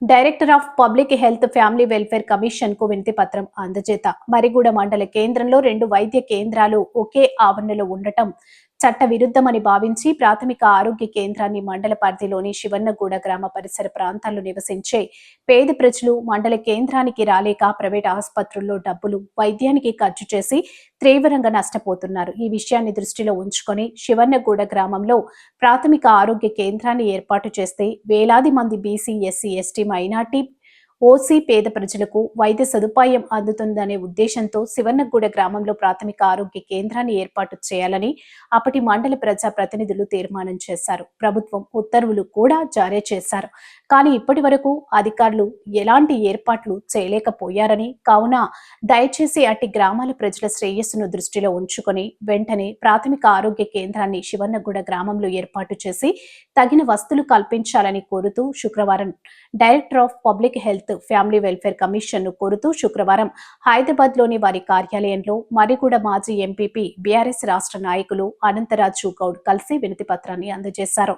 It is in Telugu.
Director of public health family welfare commission కు వినతి పత్రం అందజేత మరిగూడ మండల కేంద్రంలో 2 వైద్య కేంద్రాలు ఒకే ఆవరణలో ఉండటం చట్ట విరుద్ధమని భావించి ప్రాథమిక ఆరోగ్య కేంద్రాన్ని మండల పరిధిలోని శివన్నగూడ గ్రామ పరిసర ప్రాంతాల్లో నివసించే పేద ప్రజలు మండల కేంద్రానికి రాలేక ప్రైవేట్ ఆసుపత్రుల్లో డబ్బులు వైద్యానికి ఖర్చు చేసి తీవ్రంగా నష్టపోతున్నారు. ఈ విషయాన్ని దృష్టిలో ఉంచుకొని శివన్నగూడ గ్రామంలో ప్రాథమిక ఆరోగ్య కేంద్రాన్ని ఏర్పాటు చేస్తే వేలాది మంది BC, SC, ST, minority, OC పేద ప్రజలకు వైద్య సదుపాయం అందుతుందనే ఉద్దేశంతో శివన్నగూడ గ్రామంలో ప్రాథమిక ఆరోగ్య కేంద్రాన్ని ఏర్పాటు చేయాలని అప్పటి మండల ప్రజా ప్రతినిధులు తీర్మానం చేశారు. ప్రభుత్వం ఉత్తర్వులు కూడా జారీ చేశారు. కానీ ఇప్పటి వరకు అధికారులు ఎలాంటి ఏర్పాట్లు చేయలేకపోయారని, కావున దయచేసి అట్టి గ్రామాల ప్రజల శ్రేయస్సును దృష్టిలో ఉంచుకొని వెంటనే ప్రాథమిక ఆరోగ్య కేంద్రాన్ని శివన్నగూడ గ్రామంలో ఏర్పాటు చేసి తగిన వస్తువులు కల్పించాలని కోరుతూ శుక్రవారం director of public health family welfare commission ను కోరుతూ శుక్రవారం హైదరాబాద్ లోని వారి కార్యాలయంలో మరిగూడ మాజీ ఎంపీపీ బీఆర్ఎస్ రాష్ట్ర నాయకులు అనంతరాజు గౌడ్ కలిసి వినతి పత్రాన్ని అందజేశారు.